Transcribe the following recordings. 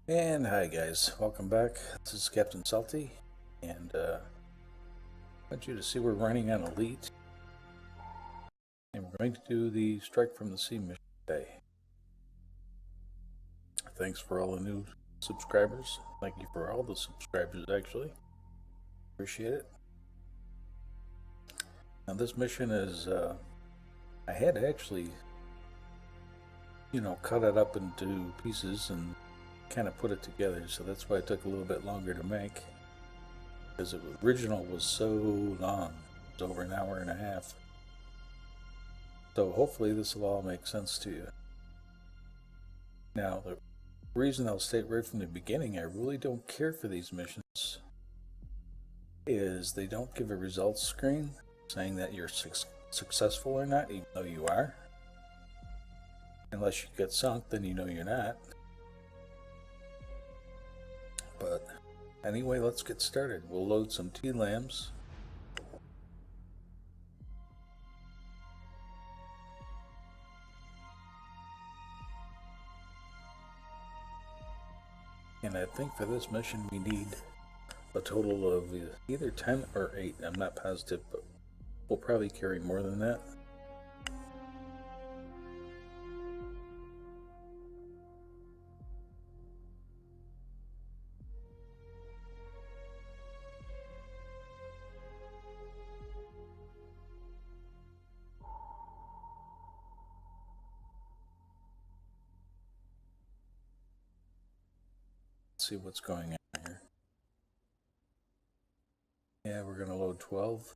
And hi guys, welcome back. This is Captain Salty, and I want you to see we're running on Elite, and we're going to do the Strike from the Sea mission today. Thanks for all the new subscribers. Thank you for all the subscribers, actually. Appreciate it. Now this mission is, I had actually, cut it up into pieces and kind of put it together, so that's why it took a little bit longer to make. Because the original was so long. It was over an hour and a half. So hopefully this will all make sense to you. Now, the reason I'll state right from the beginning, I really don't care for these missions, is they don't give a results screen saying that you're successful or not, even though you are. Unless you get sunk, then you know you're not. But anyway, let's get started. We'll load some T-lambs. And I think for this mission we need a total of either 10 or 8. I'm not positive, but we'll probably carry more than that. Let's see what's going on here. Yeah, we're going to load 12.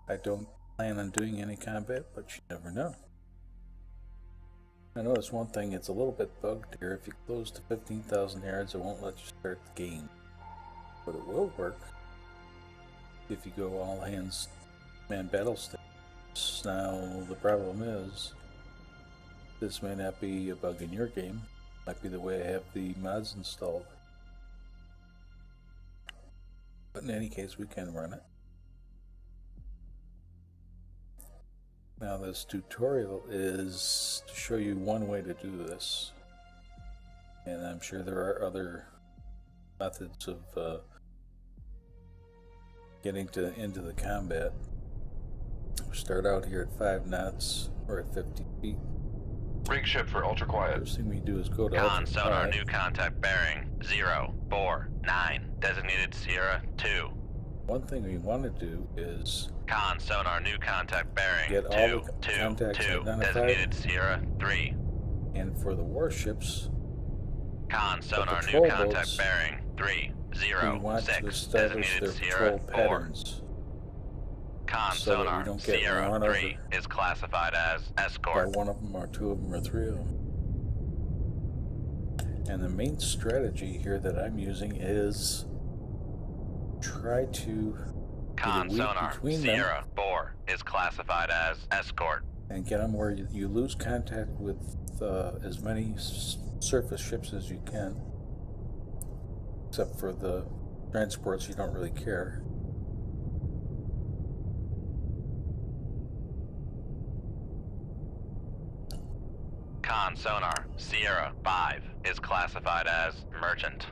I don't plan on doing any combat, but you never know. I noticed one thing, it's a little bit bugged here. If you close to 15,000 yards, it won't let you start the game. But it will work if you go all hands man battle stages. Now, the problem is, this may not be a bug in your game. It might be the way I have the mods installed. But in any case, we can run it. Now this tutorial is to show you one way to do this. And I'm sure there are other methods of getting into the combat. We start out here at 5 knots, or at 50 feet. Rig ship for ultra quiet. First thing we do is go to Con sonar new contact bearing 049, designated Sierra 2. One thing we want to do is Con sonar new contact bearing get all the contacts 222, identified. designated Sierra 3. And for the warships, Con sonar patrol new contact boats, bearing we want to 306, establish their designated Sierra patrol 4. patterns. Con So that we sonar don't get Sierra run 3 is classified as By escort. one of them, or 2 of them, or 3 of them. And the main strategy here that I'm using is try to Con get a weak sonar between Sierra 4 is classified as escort. and get them where you lose contact with as many surface ships as you can. Except for the transports, you don't really care. Con sonar Sierra 5 is classified as merchant.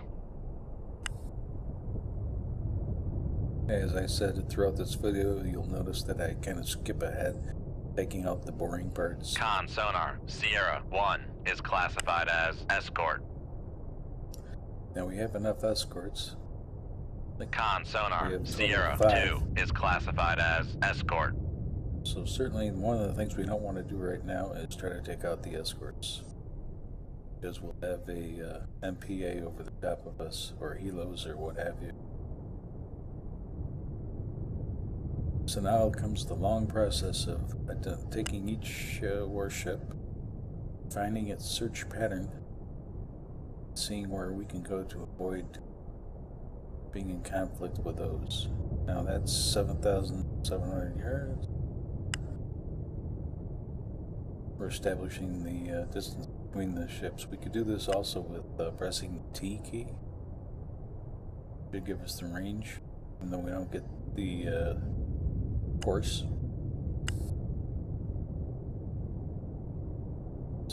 As I said throughout this video, you'll notice that I kind of skip ahead, taking out the boring parts. Con sonar Sierra 1 is classified as escort. Now we have enough escorts. Con We sonar have Sierra 5. 2 is classified as escort. So certainly one of the things we don't want to do right now is try to take out the escorts. Because we'll have a MPA over the top of us, or helos, or what have you. So now comes the long process of taking each warship, finding its search pattern, seeing where we can go to avoid being in conflict with those. Now that's 7,700 yards. We're establishing the distance between the ships. We could do this also with pressing the T key. Should give us the range, even though we don't get the course.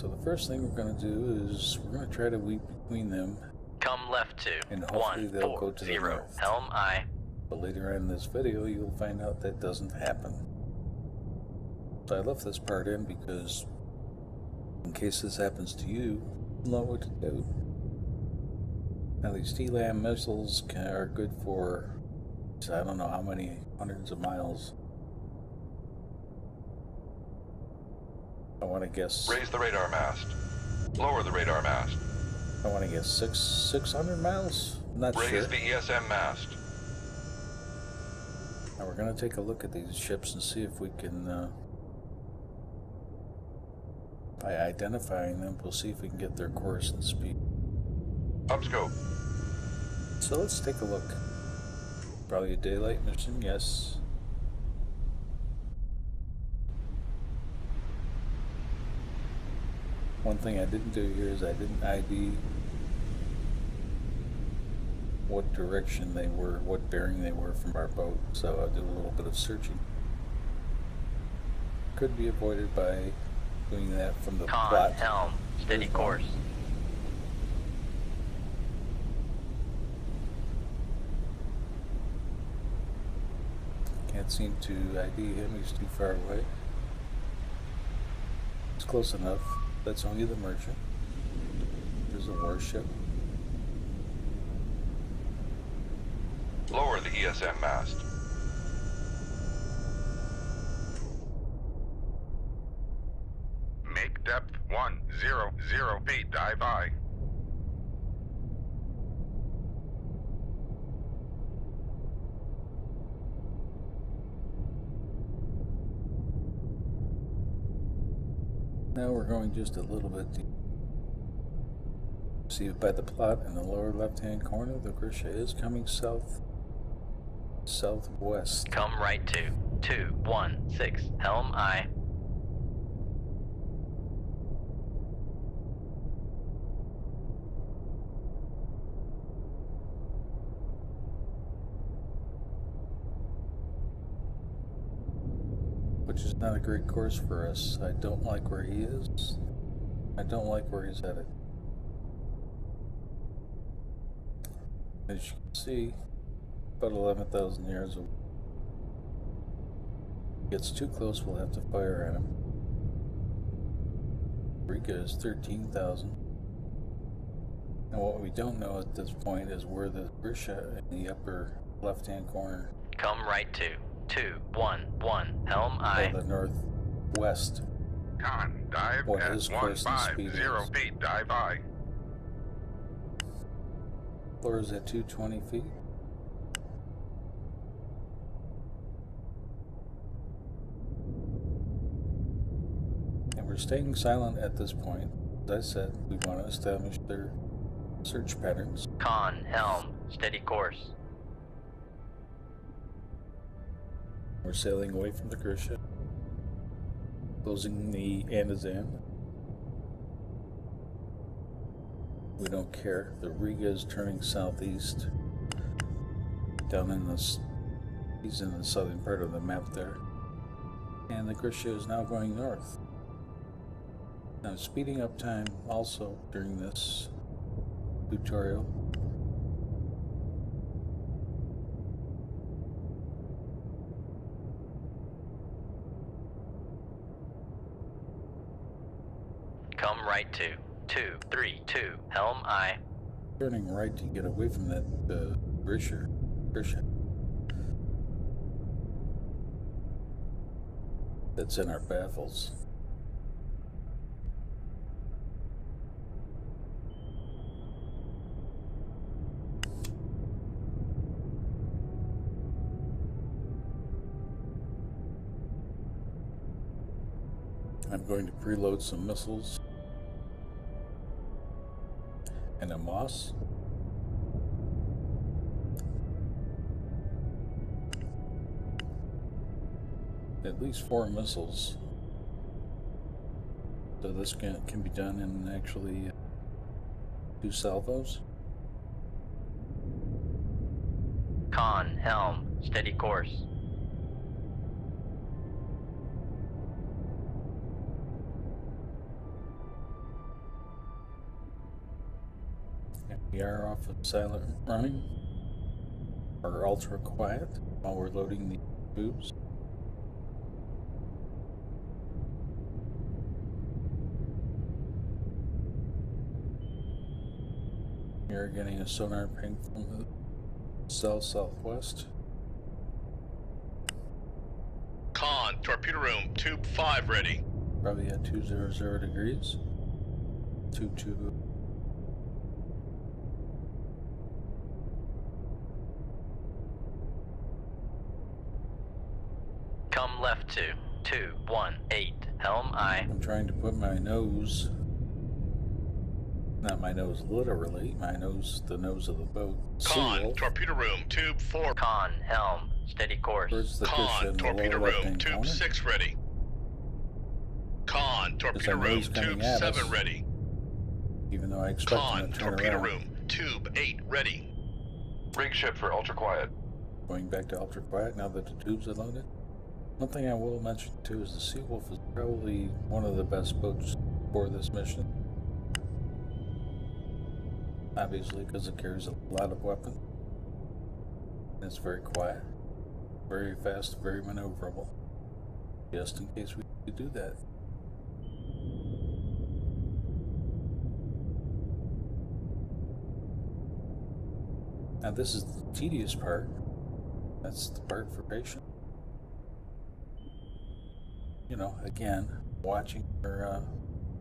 So the first thing we're going to do is we're going to try to weave between them, Come left to and hopefully they'll go to the 140, north. helm I. But later on in this video, you'll find out that doesn't happen. So I left this part in because in case this happens to you, you know what to do. Now these TLAM missiles are good for, I don't know how many hundreds of miles. I want to guess. Raise the radar mast. Lower the radar mast. I want to guess 600 miles. Not Raise sure. the ESM mast. Now we're going to take a look at these ships and see if we can, by identifying them, we'll see if we can get their course and speed. Upscope. So let's take a look. Probably a daylight mission, yes. One thing I didn't do here is I didn't ID what direction they were, what bearing they were from our boat, so I'll do a little bit of searching. Could be avoided by doing that from the Con, plot. helm, steady course. Can't seem to ID him, he's too far away. It's close enough. That's only the merchant. There's a warship. Lower the ESM mast. Make depth 100 feet, dive I. Now we're going just a little bit deep. See by the plot in the lower left-hand corner, the Grisha is coming southwest. Come right to 216, helm I. Which is not a great course for us. I don't like where he is. I don't like where he's headed. As you can see, about 11,000 yards away. Gets too close, we'll have to fire at him. Riga is 13,000. And what we don't know at this point is where the Grisha in the upper left-hand corner Come right to 211, helm I. of the northwest. Con, dive What at his course and speed 150 is. feet, dive I. Floor is at 220 feet. And we're staying silent at this point. As I said, we want to establish their search patterns. Con, helm, steady course. We're sailing away from the Grisha, closing the Andazan. We don't care. The Riga is turning southeast. Down in this, he's in the southern part of the map there. And the Grisha is now going north. Now speeding up time also during this tutorial. Come right to 232, helm I. Turning right to get away from that Grisha. That's in our baffles. I'm going to preload some missiles and a Moss. At least 4 missiles. So this can be done in actually 2 salvos. Con, helm, steady course. We are off of silent running, or ultra quiet, while we're loading the tubes. You're getting a sonar ping from the southwest. Con, torpedo room, tube 5 ready. Probably at 200 degrees. Tube 2. Come left to 218. Helm I. I'm trying to put my nose, not my nose literally, my nose, the nose of the boat. Con, Seawolf, torpedo room, tube 4. Con, helm, steady course. towards the Con, cushion, the torpedo lower room, left-hand tube corner. 6 ready. Con, torpedo I know room, he's coming tube at 7 us. ready. Even though I expect Con, him to turn torpedo around. room, tube 8 ready. Rig ship for ultra quiet. Going back to ultra quiet now that the tubes are loaded. One thing I will mention too is the Seawolf is probably one of the best boats for this mission. Obviously, because it carries a lot of weapons. And it's very quiet, very fast, very maneuverable. Just in case we need to do that. Now this is the tedious part. That's the part for patient. You know, again, watching for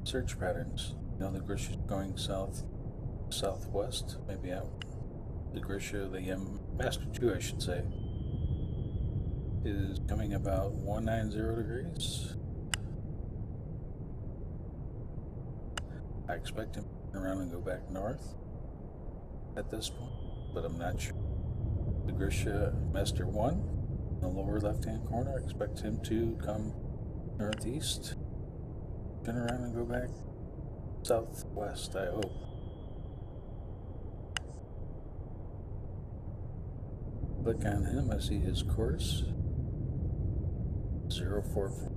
search patterns. You know, the Grisha's going southwest, maybe out. The Grisha, the Master 2, I should say, is coming about 190 degrees. I expect him to turn around and go back north at this point, but I'm not sure. The Grisha Master 1, in the lower left-hand corner, I expect him to come northeast, turn around and go back southwest, I hope. Click on him, I see his course, 044.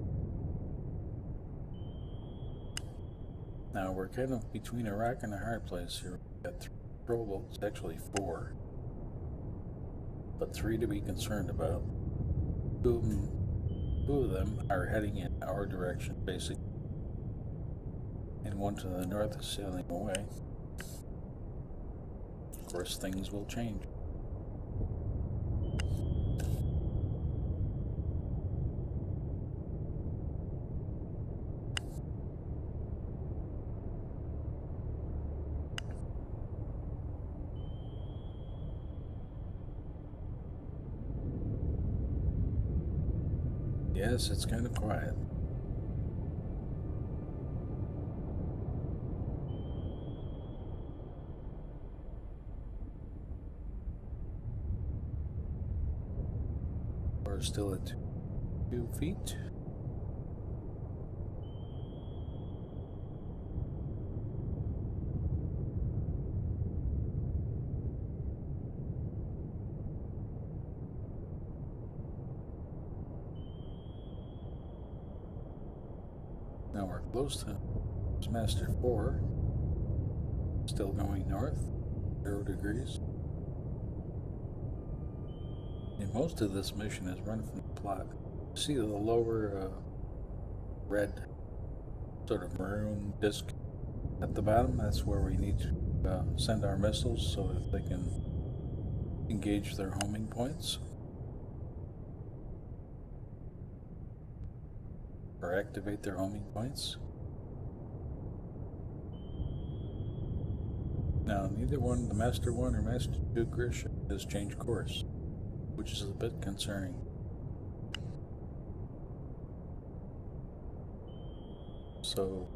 Now we're kind of between a rock and a hard place here. We've got 3 patrol boats, actually 4, but 3 to be concerned about. Two of them are heading in our direction, basically, and one to the north is sailing away. Of course, things will change. Yes, it's kind of quiet. We're still at 2 feet. Now we're close to Master 4, still going north, 0 degrees. And most of this mission is run from the plot. See the lower red sort of maroon disc at the bottom? That's where we need to send our missiles so that they can engage their homing points. Or activate their homing points. Now, neither one, the Master 1 or Master 2 Grisha, has changed course, which is a bit concerning. So,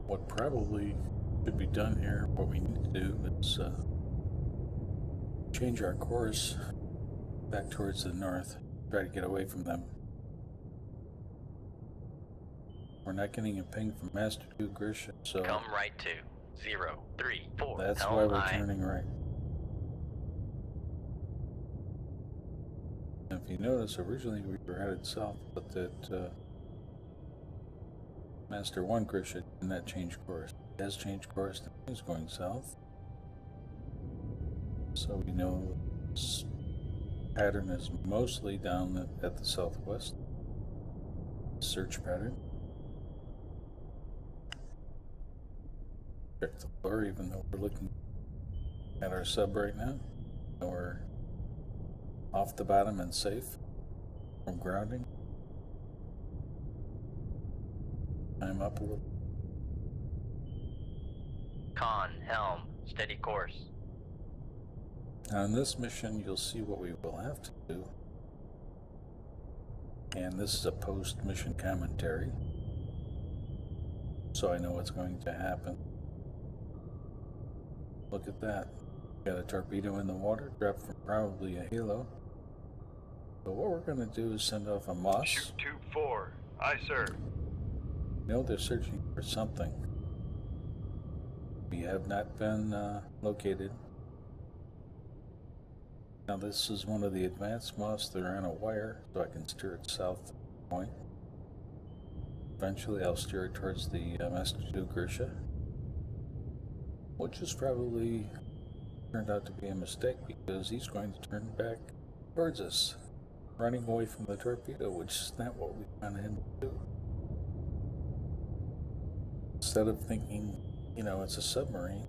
what probably should be done here, what we need to do is change our course back towards the north, try to get away from them. We're not getting a ping from Master 2 Grisha, so Come right to 034. that's helm why we're I. turning right. If you notice, originally we were headed south, but that Master 1 Grisha did not change course. It has changed course, and is going south. So we know this pattern is mostly down at the southwest. Search pattern. Check the floor, even though we're looking at our sub right now. We're off the bottom and safe from grounding. I'm up a little. Con, helm, steady course. Now in this mission, you'll see what we will have to do. And this is a post-mission commentary, so I know what's going to happen. Look at that. Got a torpedo in the water, dropped from probably a helo. But what we're going to do is send off a Moss. Shoot tube 4. Aye, sir. You know they're searching for something. We have not been located. Now this is one of the advanced Moss. They're on a wire, so I can steer it south point. Eventually I'll steer it towards the Master 2 Grisha, which is probably turned out to be a mistake because he's going to turn back towards us, running away from the torpedo, which is not what we wanted him to do. Instead of thinking, you know, it's a submarine,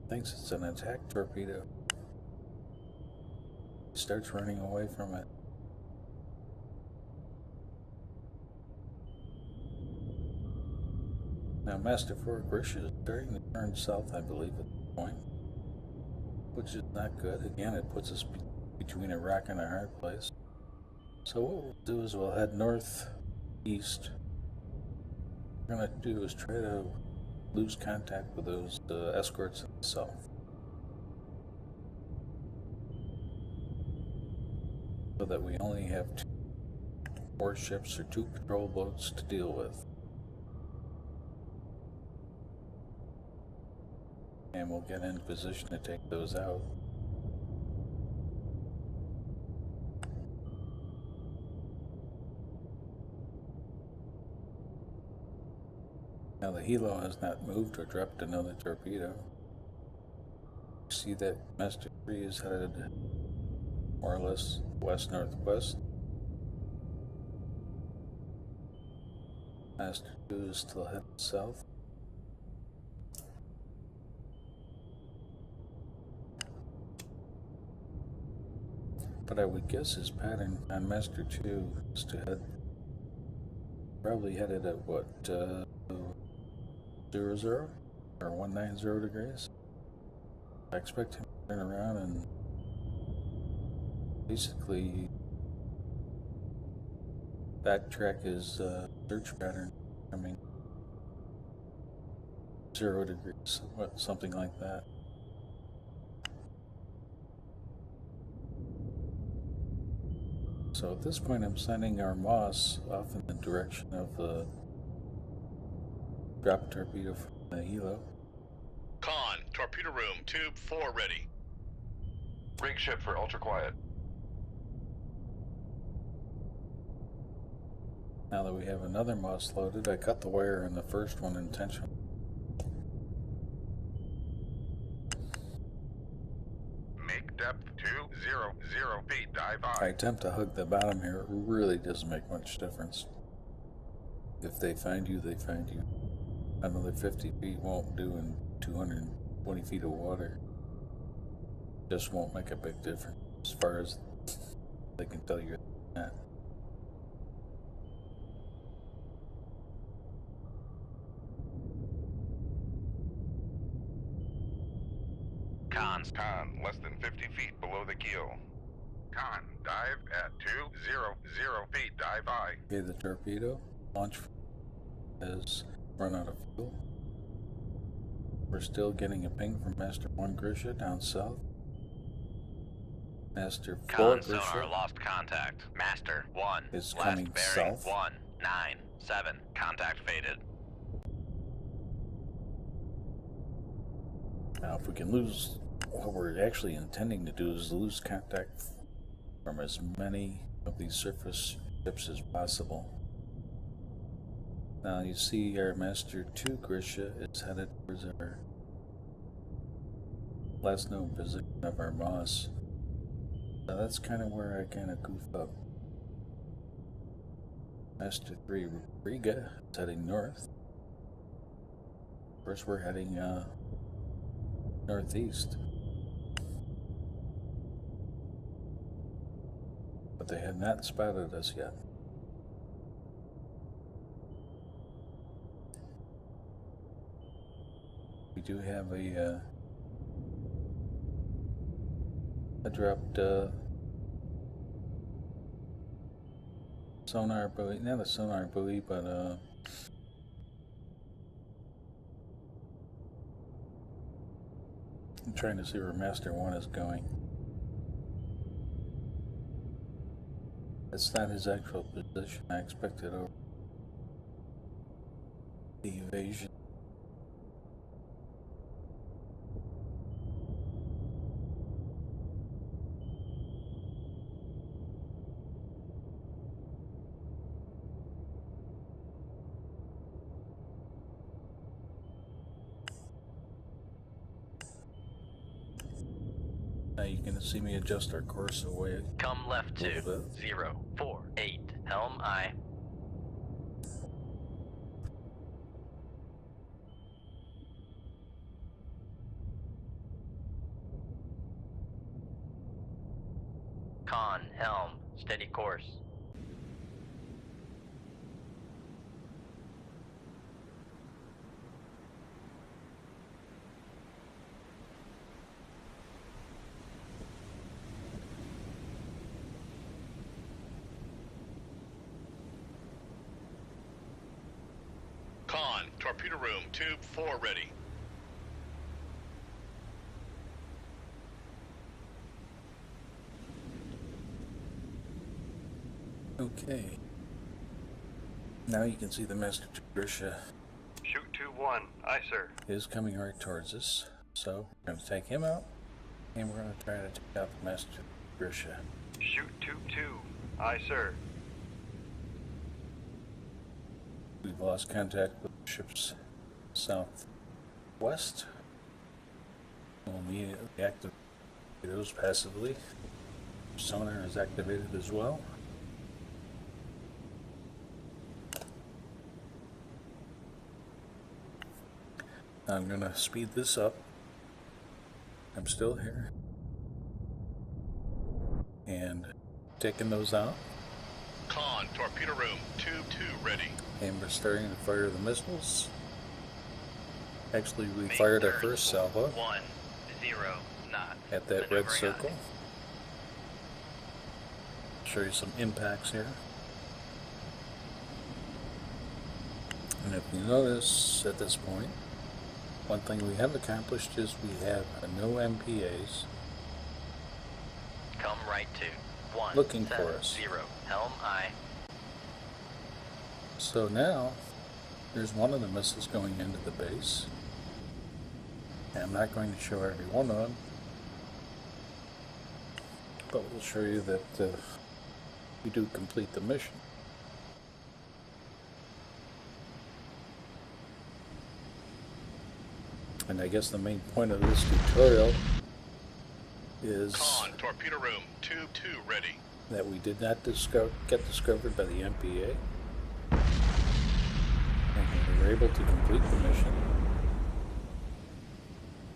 thinks it's an attack torpedo. He starts running away from it. Now Master 4 Grisha is starting to turn south, I believe, at this point, which is not good. Again, it puts us between a rock and a hard place. So what we'll do is we'll head northeast. What we're going to do is try to lose contact with those escorts in the south, so that we only have 2 warships or 2 patrol boats to deal with. And we'll get in position to take those out. Now the helo has not moved or dropped another torpedo. See that Master 3 is headed more or less west-northwest. Master 2 is still headed south. But I would guess his pattern on Master 2 is to head, probably headed at what, 00 or 190 degrees. I expect him to turn around and basically backtrack his search pattern. I mean, 0 degrees, something like that. So at this point, I'm sending our Moss off in the direction of the drop torpedo from the helo. Con, torpedo room, tube 4 ready. Rig ship for ultra quiet. Now that we have another Moss loaded, I cut the wire in the first one intentionally. Make depth 200 feet. Dive I high. attempt to hug the bottom here. It really doesn't make much difference. If they find you, they find you. Another 50 feet won't do in 220 feet of water. Just won't make a big difference as far as they can tell you that. Cons. Con, less than 50 feet below the keel. Con, dive at 200 feet. Dive high. Okay, the torpedo launch has run out of fuel. We're still getting a ping from Master 1 Grisha down south. Master 4 Con sonar Grisha lost contact. Master 1. is left coming bearing south. 197. Contact faded. Now, if we can lose, what we're actually intending to do is lose contact from as many of these surface ships as possible. Now, you see our Master 2 Grisha is headed towards our last known position of our Moss. So that's kind of where I kind of goof up. Master 3 Riga is heading north. Of course, we're heading northeast. But they have not spotted us yet. We do have a dropped sonar buoy, not a sonar buoy, but I'm trying to see where Master 1 is going. That's not his actual position. I expected over the evasion. Now you can see me adjust our course away. Come left to Little bit. 048. Helm I. Con, helm, steady course. Con, torpedo room, tube 4 ready. Okay. Now you can see the Master Grisha Shoot 2-1. Aye, sir. is coming right towards us. So we're going to take him out, and we're going to try to take out the Master Grisha. Shoot 2-2. Aye, sir. We've lost contact with the ships southwest. We'll immediately activate those passively. Sonar is activated as well. I'm going to speed this up. I'm still here. And taking those out. Con, torpedo room, tube 2 ready. And we're starting to fire the missiles. Actually, we Make fired our turn first salvo 10 knot. at that red Maneuvering circle. on. Show you some impacts here. And if you notice at this point, one thing we have accomplished is we have no MPAs Come right to 1 looking for us. 0. Helm I. So now, there's one of the missiles going into the base. And I'm not going to show every one of them, but we'll show you that we do complete the mission. And I guess the main point of this tutorial is Con, torpedo room, tube 2 ready. that we did not get discovered by the MPA. And we were able to complete the mission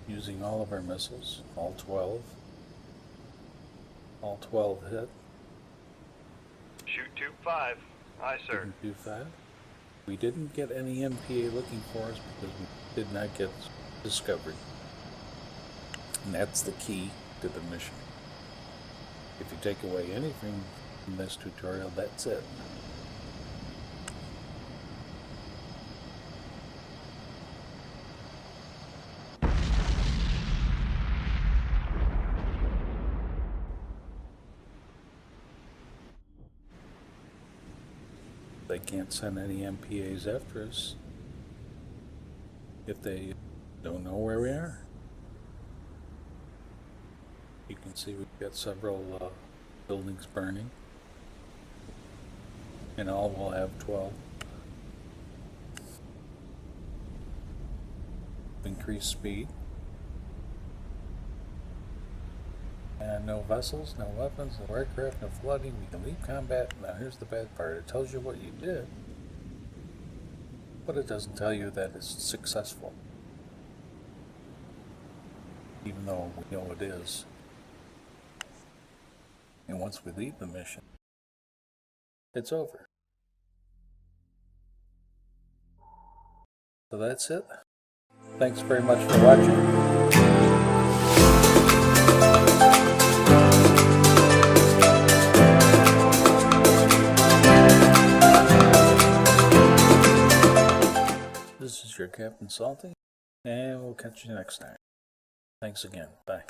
using all of our missiles, all 12. All 12 hit. Shoot 2-5. Aye, sir. Didn't do 5. We didn't get any MPA looking for us because we did not get discovered. And that's the key to the mission. If you take away anything from this tutorial, that's it. They can't send any MPAs after us if they don't know where we are. You can see we've got several buildings burning. In all, we'll have 12. Increase speed. no vessels, no weapons, no aircraft, no flooding. We can leave combat. Now here's the bad part. It tells you what you did, but it doesn't tell you that it's successful. Even though we know it is. And once we leave the mission, it's over. So that's it. Thanks very much for watching. This is your Captain Salty, and we'll catch you next time. Thanks again. Bye.